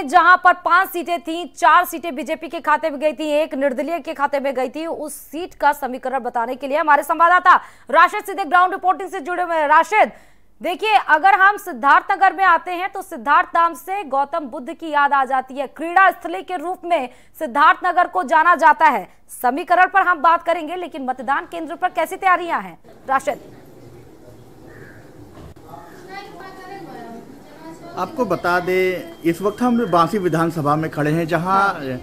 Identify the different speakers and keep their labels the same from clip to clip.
Speaker 1: में जहां पर 5 सीटें थी, 4 सीटें बीजेपी के खाते में गई थी, 1 निर्दलीय के खाते में गई थी। उस सीट का समीकरण बताने के लिए हमारे संवाददाता राशिद सीधे ग्राउंड रिपोर्टिंग से जुड़े हुए हैं। राशिद, देखिए, अगर हम सिद्धार्थनगर में आते हैं तो सिद्धार्थ नाम से गौतम बुद्ध की याद आ जाती है। क्रीड़ा स्थली के रूप में सिद्धार्थनगर को जाना जाता है। समीकरण पर हम बात करेंगे, लेकिन मतदान केंद्र पर कैसी तैयारियां हैं राशिद?
Speaker 2: आपको बता दें, इस वक्त हम बांसी विधानसभा में खड़े हैं, जहां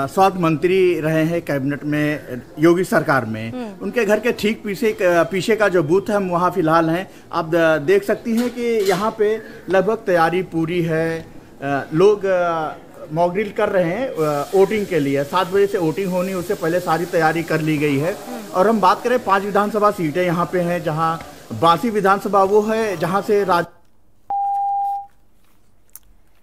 Speaker 2: स्वास्थ्य मंत्री रहे हैं कैबिनेट में योगी सरकार में। उनके घर के ठीक पीछे का जो बूथ है, हम वहाँ फिलहाल हैं। आप देख सकती हैं कि यहाँ पे लगभग तैयारी पूरी है। लोग मॉक ड्रिल कर रहे हैं वोटिंग के लिए। 7 बजे से वोटिंग होनी, उससे पहले सारी तैयारी कर ली गई है। और हम बात करें 5 विधानसभा सीटें यहाँ पे हैं, जहाँ बांसी विधानसभा वो है जहाँ से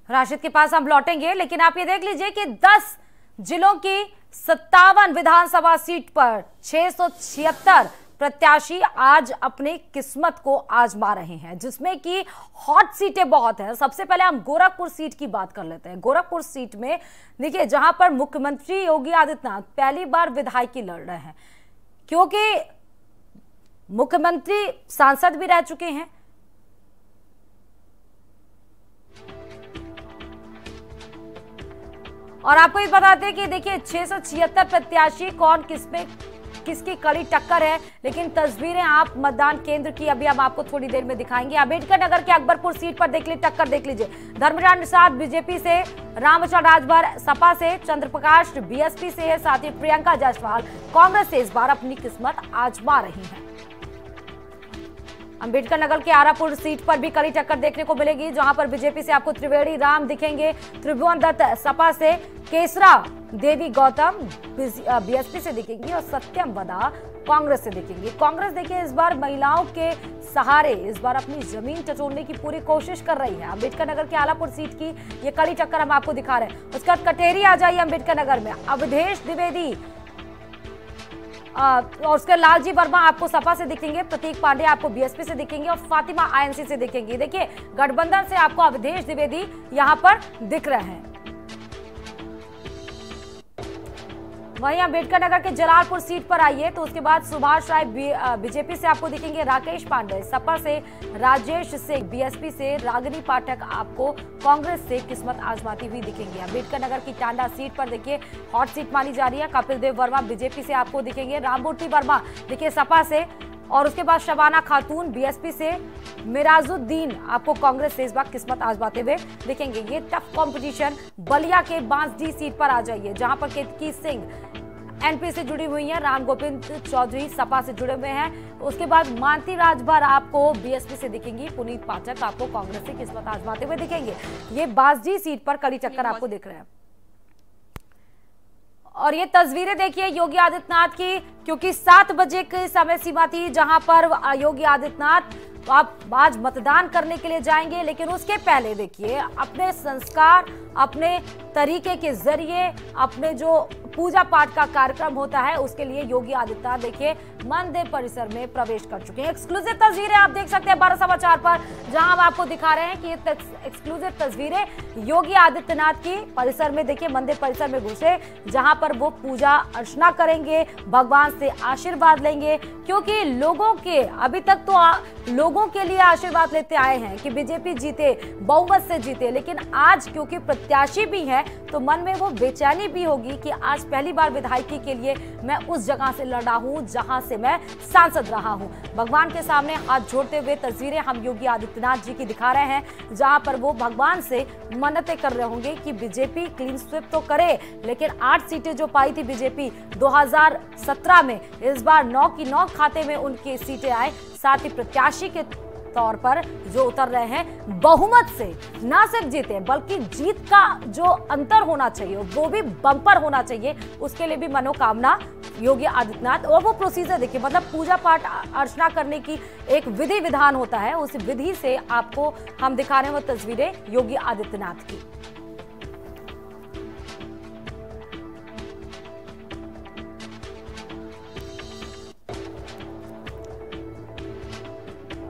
Speaker 1: राशिद के पास हम लौटेंगे, लेकिन आप ये देख लीजिए कि 10 जिलों की 57 विधानसभा सीट पर 676 प्रत्याशी आज अपनी किस्मत को आजमा रहे हैं, जिसमें कि हॉट सीटें बहुत हैं। सबसे पहले हम गोरखपुर सीट की बात कर लेते हैं। गोरखपुर सीट में देखिए, जहां पर मुख्यमंत्री योगी आदित्यनाथ पहली बार विधायकी लड़ रहे हैं, क्योंकि मुख्यमंत्री सांसद भी रह चुके हैं। और आपको ये बताते हैं कि देखिए 676 प्रत्याशी कौन किसमें किसकी कड़ी टक्कर है, लेकिन तस्वीरें आप मतदान केंद्र की अभी हम आपको थोड़ी देर में दिखाएंगे। अम्बेडकर नगर के अकबरपुर सीट पर देख लीजिए टक्कर, देख लीजिए। धर्मराज निषाद बीजेपी से, रामचंद्र राजभर सपा से, चंद्रप्रकाश बीएसपी से है, साथ ही प्रियंका जायसवाल कांग्रेस से इस बार अपनी किस्मत आजमा रही है। अम्बेडकर नगर के आरापुर सीट पर भी कड़ी टक्कर देखने को मिलेगी, जहां पर बीजेपी से आपको त्रिवेणी राम दिखेंगे, त्रिभुवन दत्त सपा से, केसरा देवी गौतम बीएसपी से दिखेंगी और सत्यम वदा कांग्रेस से दिखेंगी। कांग्रेस देखिए इस बार महिलाओं के सहारे इस बार अपनी जमीन टटोलने की पूरी कोशिश कर रही है। अम्बेडकर नगर के आलापुर सीट की ये कड़ी टक्कर हम आपको दिखा रहे हैं। उसके बाद कटेरी आ जाइए अम्बेडकर नगर में, अवधेश द्विवेदी और उसके लालजी वर्मा आपको सपा से दिखेंगे, प्रतीक पांडे आपको बीएसपी से दिखेंगे और फातिमा आईएनसी से दिखेंगी। देखिए गठबंधन से आपको अवधेश द्विवेदी यहां पर दिख रहे हैं। वहीं अम्बेडकर नगर के जलालपुर सीट पर आइए तो उसके बाद सुभाष राय बीजेपी से आपको दिखेंगे, राकेश पांडे सपा से, राजेश सिंह बीएसपी से, रागिनी पाठक आपको कांग्रेस से किस्मत आजमाती हुई दिखेंगे। अम्बेडकर नगर की टांडा सीट पर देखिए हॉट सीट मानी जा रही है। कपिल देव वर्मा बीजेपी से आपको दिखेंगे, राममूर्ति वर्मा देखिए सपा से, और उसके बाद शबाना खातून बीएसपी से, मिराजुद्दीन आपको कांग्रेस से इस बार किस्मत आजमाते हुए दिखेंगे। ये टफ कंपटीशन बलिया के बांसडी सीट पर आ जाइए, जहां पर केतकी सिंह एनपी से जुड़ी हुई हैं, राम गोविंद चौधरी सपा से जुड़े हुए हैं। उसके बाद मानती राजभर आपको बीएसपी से दिखेंगी, पुनीत पाठक आपको कांग्रेस से किस्मत आजमाते हुए दिखेंगे। ये बांसडी सीट पर कड़ी टक्कर आपको दिख रहे हैं। और ये तस्वीरें देखिए योगी आदित्यनाथ की, क्योंकि 7 बजे की समय सीमा थी जहां पर योगी आदित्यनाथ आप आज मतदान करने के लिए जाएंगे, लेकिन उसके पहले देखिए अपने संस्कार, अपने तरीके के जरिए, अपने जो पूजा पाठ का कार्यक्रम होता है उसके लिए योगी आदित्यनाथ देखिए मंदिर परिसर में प्रवेश कर चुके हैं। एक्सक्लूसिव तस्वीरें आप देख सकते हैं 12 समाचार पर, जहां हम आपको दिखा रहे हैं कि ये एक्सक्लूसिव तस्वीरें योगी आदित्यनाथ की परिसर में देखिए, मंदिर परिसर में घुसे, जहां पर वो पूजा अर्चना करेंगे, भगवान से आशीर्वाद लेंगे, क्योंकि लोगों के अभी तक तो लोगों के लिए आशीर्वाद लेते आए हैं कि बीजेपी जीते, बहुमत से जीते, लेकिन आज क्योंकि प्रत्याशी भी है तो मन में वो बेचैनी भी होगी कि आज पहली बार विधायकी के लिए मैं उस जगह से लड़ा हूं जहां से मैं सांसद रहा हूं। भगवान के सामने हाथ जोड़ते हुए तस्वीरें हम योगी आदित्यनाथ जी की दिखा रहे हैं, जहां पर वो भगवान से मन्नतें कर रहे होंगे कि बीजेपी क्लीन स्वीप तो करे, लेकिन 8 सीटें जो पाई थी बीजेपी 2017 में, इस बार 9 की 9 खाते में उनकी सीटें आए। साथ ही प्रत्याशी के तौर पर जो उतर रहे हैं, बहुमत से ना सिर्फ जीते बल्कि जीत का जो अंतर होना चाहिए वो भी बम्पर होना चाहिए, उसके लिए भी मनोकामना योगी आदित्यनाथ। और वो प्रोसीजर देखिए, मतलब पूजा पाठ अर्चना करने की एक विधि विधान होता है, उस विधि से आपको हम दिखा रहे हैं वो तस्वीरें योगी आदित्यनाथ की।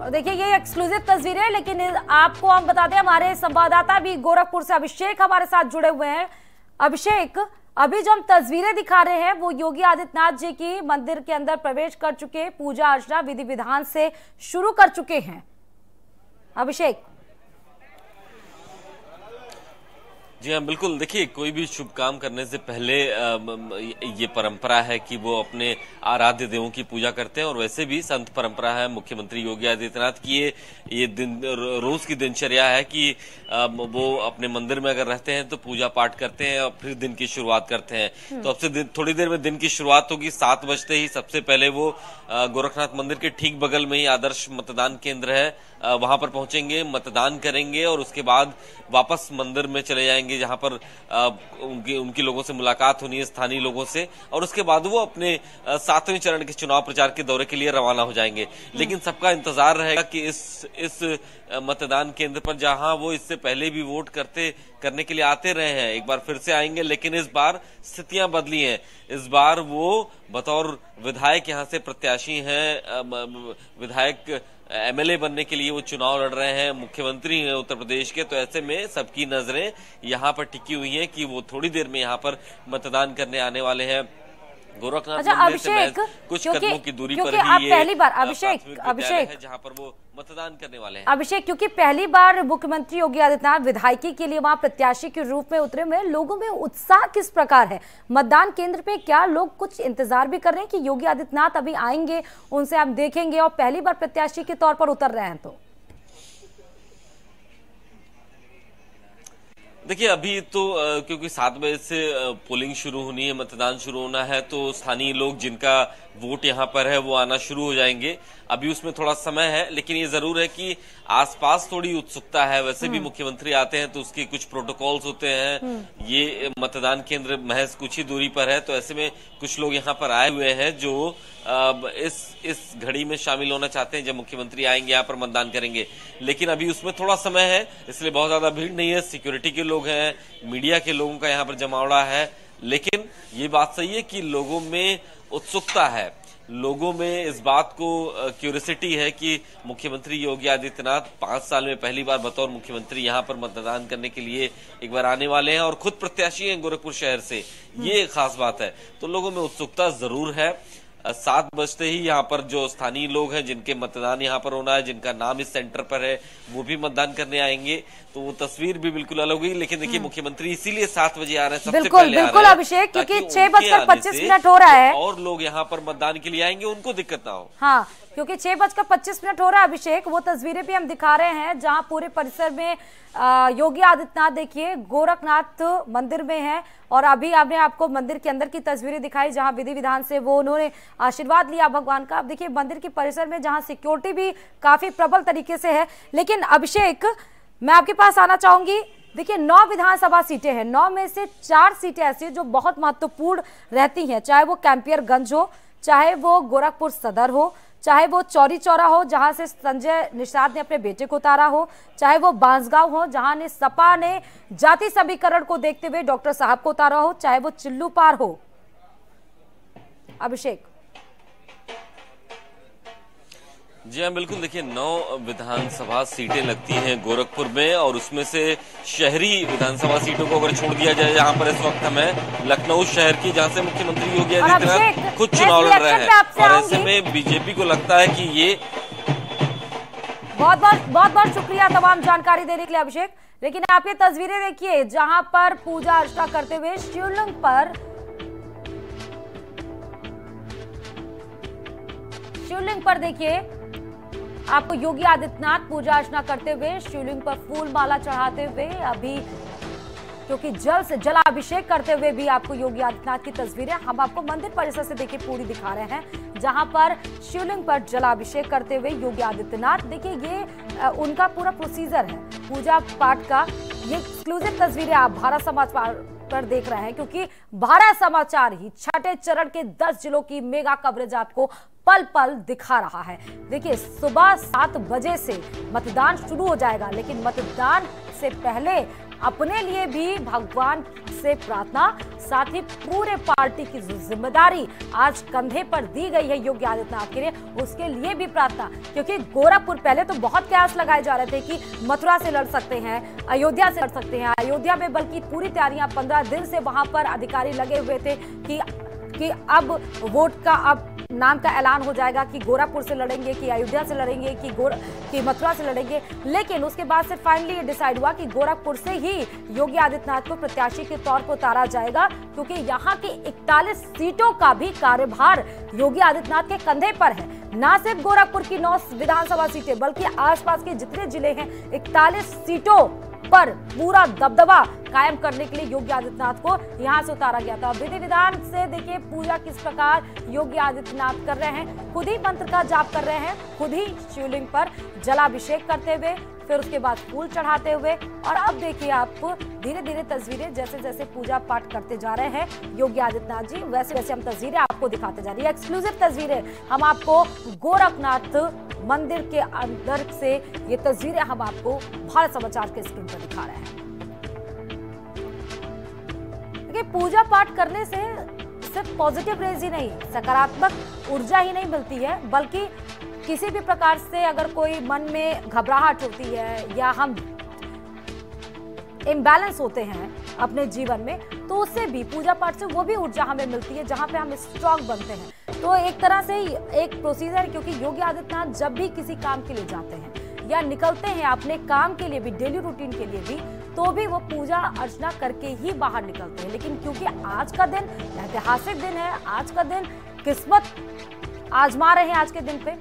Speaker 1: देखिए ये एक्सक्लूसिव तस्वीरें है, लेकिन आपको हम बता दें हमारे संवाददाता भी गोरखपुर से अभिषेक हमारे साथ जुड़े हुए हैं। अभिषेक, अभी जो हम तस्वीरें दिखा रहे हैं वो योगी आदित्यनाथ जी की मंदिर के अंदर प्रवेश कर चुके, पूजा अर्चना विधि विधान से शुरू कर चुके हैं। अभिषेक।
Speaker 3: जी हाँ, बिल्कुल। देखिए, कोई भी शुभ काम करने से पहले ये परंपरा है कि वो अपने आराध्य देवों की पूजा करते हैं, और वैसे भी संत परंपरा है मुख्यमंत्री योगी आदित्यनाथ की ये दिन रोज की दिनचर्या है कि वो अपने मंदिर में अगर रहते हैं तो पूजा पाठ करते हैं और फिर दिन की शुरुआत करते हैं। तो अब से थोड़ी देर में दिन की शुरुआत होगी। 7 बजते ही सबसे पहले वो गोरखनाथ मंदिर के ठीक बगल में ही आदर्श मतदान केंद्र है, वहां पर पहुंचेंगे, मतदान करेंगे और उसके बाद वापस मंदिर में चले जाएंगे, जहां पर उनकी लोगों से मुलाकात होनी है, स्थानीय लोगों से, और उसके बाद वो अपने 7वें चरण के चुनाव प्रचार के दौरे के लिए रवाना हो जाएंगे। लेकिन सबका इंतजार रहेगा कि इस मतदान केंद्र पर, जहां वो इससे पहले भी वोट करने के लिए आते रहे हैं, एक बार फिर से आएंगे, लेकिन इस बार स्थितियां बदली हैं। इस बार वो बतौर विधायक यहां से प्रत्याशी हैं, विधायक एमएलए बनने के लिए वो चुनाव लड़ रहे हैं, मुख्यमंत्री हैं उत्तर प्रदेश के। तो ऐसे में सबकी नजरें यहाँ पर टिकी हुई हैं कि वो थोड़ी देर में यहाँ पर मतदान करने आने वाले हैं। गोरखनाथ मंदिर से महज कुछ कदमों की दूरी पर ही ये
Speaker 1: पहली बार अभिषेक
Speaker 3: है जहाँ पर वो मतदान करने वाले हैं।
Speaker 1: अभिषेक, क्योंकि पहली बार मुख्यमंत्री योगी आदित्यनाथ विधायकी के लिए वहां प्रत्याशी के रूप में उतरे हुए, लोगों में उत्साह किस प्रकार है मतदान केंद्र पे? क्या लोग कुछ इंतजार भी कर रहे हैं कि योगी आदित्यनाथ अभी आएंगे, उनसे हम देखेंगे, और पहली बार प्रत्याशी के तौर पर उतर रहे हैं? तो
Speaker 3: देखिए, अभी तो क्योंकि 7 बजे से पोलिंग शुरू होनी है, मतदान शुरू होना है, तो स्थानीय लोग जिनका वोट यहाँ पर है वो आना शुरू हो जाएंगे। अभी उसमें थोड़ा समय है, लेकिन ये जरूर है कि आसपास थोड़ी उत्सुकता है। वैसे भी मुख्यमंत्री आते हैं तो उसके कुछ प्रोटोकॉल्स होते हैं। ये मतदान केंद्र महज कुछ ही दूरी पर है, तो ऐसे में कुछ लोग यहाँ पर आए हुए हैं जो इस घड़ी में शामिल होना चाहते हैं जब मुख्यमंत्री आएंगे, यहाँ पर मतदान करेंगे। लेकिन अभी उसमें थोड़ा समय है, इसलिए बहुत ज्यादा भीड़ नहीं है। सिक्योरिटी के लोग हैं, मीडिया के लोगों का यहाँ पर जमावड़ा है, लेकिन ये बात सही है कि लोगों में उत्सुकता है, लोगों में इस बात को क्यूरियोसिटी है कि मुख्यमंत्री योगी आदित्यनाथ 5 साल में पहली बार बतौर मुख्यमंत्री यहाँ पर मतदान करने के लिए एक बार आने वाले हैं, और खुद प्रत्याशी हैं गोरखपुर शहर से। ये खास बात है, तो लोगों में उत्सुकता जरूर है। 7 बजते ही यहाँ पर जो स्थानीय लोग हैं, जिनके मतदान यहाँ पर होना है, जिनका नाम इस सेंटर पर है, वो भी मतदान करने आएंगे, तो वो तस्वीर भी बिल्कुल अलग हुई। लेकिन देखिए, मुख्यमंत्री इसीलिए 7 बजे आ रहे हैं, सबसे पहले
Speaker 1: बिल्कुल अभिषेक, क्योंकि 6:25 हो रहा है
Speaker 3: और लोग यहाँ पर मतदान के लिए आएंगे, उनको दिक्कत ना हो।
Speaker 1: हाँ, क्योंकि 6:25 हो रहा है अभिषेक। वो तस्वीरें भी हम दिखा रहे हैं जहां पूरे परिसर में योगी आदित्यनाथ देखिए गोरखनाथ मंदिर में है, और अभी आपने आपको मंदिर के अंदर की तस्वीरें दिखाई जहां विधि विधान से वो उन्होंने आशीर्वाद लिया भगवान का। अब देखिए मंदिर के परिसर में जहां सिक्योरिटी भी काफी प्रबल तरीके से है। लेकिन अभिषेक, मैं आपके पास आना चाहूंगी। देखिए 9 विधानसभा सीटें हैं, 9 में से 4 सीटें ऐसी जो बहुत महत्वपूर्ण रहती हैं, चाहे वो कैंपियरगंज हो, चाहे वो गोरखपुर सदर हो, चाहे वो चौरी चौरा हो जहां से संजय निषाद ने अपने बेटे को उतारा हो, चाहे वो बांसगांव हो जहां ने सपा ने जाति समीकरण को देखते हुए डॉक्टर साहब को उतारा हो, चाहे वो चिल्लू पार हो। अभिषेक
Speaker 3: जी हाँ, बिल्कुल। देखिए 9 विधानसभा सीटें लगती हैं गोरखपुर में, और उसमें से शहरी विधानसभा सीटों को अगर छोड़ दिया जाए, जहां पर इस वक्त हमें लखनऊ शहर की, जहां से मुख्यमंत्री योगी आदित्यनाथ खुद चुनाव लड़ रहे हैं, और ऐसे में बीजेपी को लगता है कि ये
Speaker 1: बहुत बहुत शुक्रिया तमाम जानकारी देने के लिए अभिषेक। लेकिन आप ये तस्वीरें देखिए जहां पर पूजा अर्चना करते हुए शिवलिंग पर देखिए आपको योगी आदित्यनाथ पूजा अर्चना करते हुए, शिवलिंग पर फूल माला चढ़ाते हुए, अभी क्योंकि जल से जलाभिषेक करते हुए भी आपको योगी आदित्यनाथ की तस्वीरें हम आपको मंदिर परिसर से देखिए पूरी दिखा रहे हैं, जहां पर शिवलिंग पर जलाभिषेक करते हुए योगी आदित्यनाथ। देखिए ये उनका पूरा प्रोसीजर है पूजा पाठ का। ये एक्सक्लूसिव तस्वीरें आप भारत समाचार पर देख रहे हैं, क्योंकि भारत समाचार ही 6ठे चरण के 10 जिलों की मेगा कवरेज आपको पल पल दिखा रहा है। देखिए सुबह 7 बजे से मतदान शुरू हो जाएगा, लेकिन मतदान से पहले अपने लिए भी भगवान से प्रार्थना, साथ ही पूरे पार्टी की जिम्मेदारी आज कंधे पर दी गई है योगी आदित्यनाथ के लिए, उसके लिए भी प्रार्थना। क्योंकि गोरखपुर पहले तो बहुत कयास लगाए जा रहे थे कि मथुरा से लड़ सकते हैं, अयोध्या से लड़ सकते हैं। अयोध्या में बल्कि पूरी तैयारियां 15 दिन से वहां पर अधिकारी लगे हुए थे कि अब वोट का अब नाम का ऐलान हो जाएगा कि गोरखपुर से लड़ेंगे कि अयोध्या से लड़ेंगे कि मथुरा से लड़ेंगे। लेकिन उसके बाद से फाइनली ये डिसाइड हुआ कि गोरखपुर से ही योगी आदित्यनाथ को प्रत्याशी के तौर पर उतारा जाएगा, क्योंकि यहाँ की 41 सीटों का भी कार्यभार योगी आदित्यनाथ के कंधे पर है। ना सिर्फ गोरखपुर की 9 विधानसभा सीटें बल्कि आसपास के जितने जिले हैं 41 सीटों पर पूरा दबदबा कायम करने के लिए योगी आदित्यनाथ को यहां से उतारा गया था। विधि विधान से देखिए पूजा किस प्रकार योगी आदित्यनाथ कर रहे हैं, खुद ही मंत्र का जाप कर रहे हैं, खुद ही शिवलिंग पर जलाभिषेक करते हुए, फिर उसके बाद फूल चढ़ाते हुए। और अब देखिए आप धीरे धीरे तस्वीरें जैसे जैसे पूजा पाठ करते जा रहे हैं योगी आदित्यनाथ जी, वैसे वैसे हम तस्वीरें आपको दिखाते जा रही है। एक्सक्लूसिव तस्वीरें हम आपको गोरखनाथ मंदिर के अंदर से ये तस्वीरें हम आपको भारत समाचार के स्क्रीन पर दिखा रहे हैं। देखिए पूजा पाठ करने से सिर्फ पॉजिटिव रेज ही नहीं, सकारात्मक ऊर्जा ही नहीं मिलती है, बल्कि किसी भी प्रकार से अगर कोई मन में घबराहट होती है या हम इम्बैलेंस होते हैं अपने जीवन में, तो उससे भी पूजा पाठ से वो भी ऊर्जा हमें मिलती है जहां पे हम स्ट्रांग बनते हैं। तो एक तरह से एक प्रोसीजर, क्योंकि योगी आदित्यनाथ जब भी किसी काम के लिए जाते हैं या निकलते हैं अपने काम के लिए भी, डेली रूटीन के लिए भी, तो भी वो पूजा अर्चना करके ही बाहर निकलते हैं। लेकिन क्योंकि आज का दिन ऐतिहासिक दिन है, आज का दिन किस्मत आजमा रहे हैं आज के दिन पे,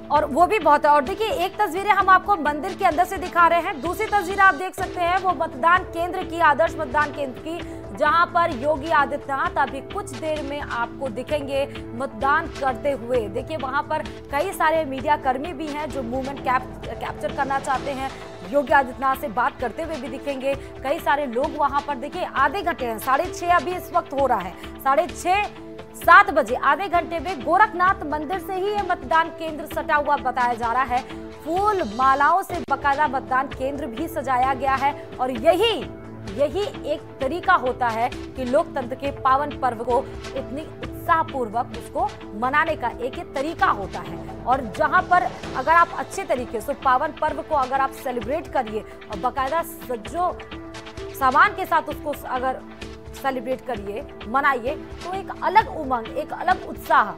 Speaker 1: और वो भी बहुत है। और देखिए एक तस्वीरें हम आपको मंदिर के अंदर से दिखा रहे हैं, दूसरी तस्वीर आप देख सकते हैं वो मतदान केंद्र की, आदर्श मतदान केंद्र की, जहां पर योगी आदित्यनाथ अभी कुछ देर में आपको दिखेंगे मतदान करते हुए। देखिए वहां पर कई सारे मीडिया कर्मी भी हैं जो मूवमेंट कैप्चर करना चाहते हैं, योगी आदित्यनाथ से बात करते हुए भी दिखेंगे। कई सारे लोग वहां पर, देखिए आधे घंटे हैं, 6:30 अभी इस वक्त हो रहा है, 6:30 7 बजे आधे घंटे में गोरखनाथ मंदिर से ही ये मतदान केंद्र सटा हुआ बताया जा रहा है। फूल मालाओं से बकायदा मतदान केंद्र भी सजाया गया है, और यही एक तरीका होता है कि लोकतंत्र के पावन पर्व को इतनी उत्साहपूर्वक उसको मनाने का एक तरीका होता है। और जहां पर अगर आप अच्छे तरीके से पावन पर्व को अगर आप सेलिब्रेट करिए और बकायदा सज्जो सामान के साथ उसको अगर सेलिब्रेट करिए, मनाइए, तो एक अलग उमंग, एक अलग उत्साह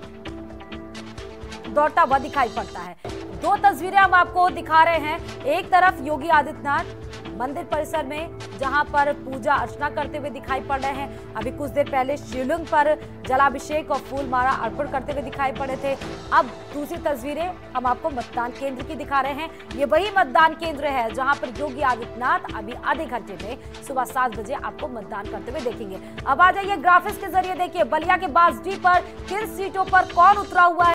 Speaker 1: दौड़ता हुआ दिखाई पड़ता है। 2 तस्वीरें हम आपको दिखा रहे हैं, एक तरफ योगी आदित्यनाथ मंदिर परिसर में जहां पर पूजा अर्चना करते हुए दिखाई पड़ रहे हैं, अभी कुछ देर पहले शिवलिंग पर जलाभिषेक और फूल माला अर्पण करते हुए दिखाई पड़े थे। अब दूसरी तस्वीरें हम आपको मतदान केंद्र की दिखा रहे हैं, ये वही मतदान केंद्र है जहां पर योगी आदित्यनाथ अभी आधे घंटे में सुबह 7 बजे आपको मतदान करते हुए देखेंगे। अब आ जाइए ग्राफिक्स के जरिए देखिए बलिया के बासडी पर किन सीटों पर कौन उतरा हुआ है।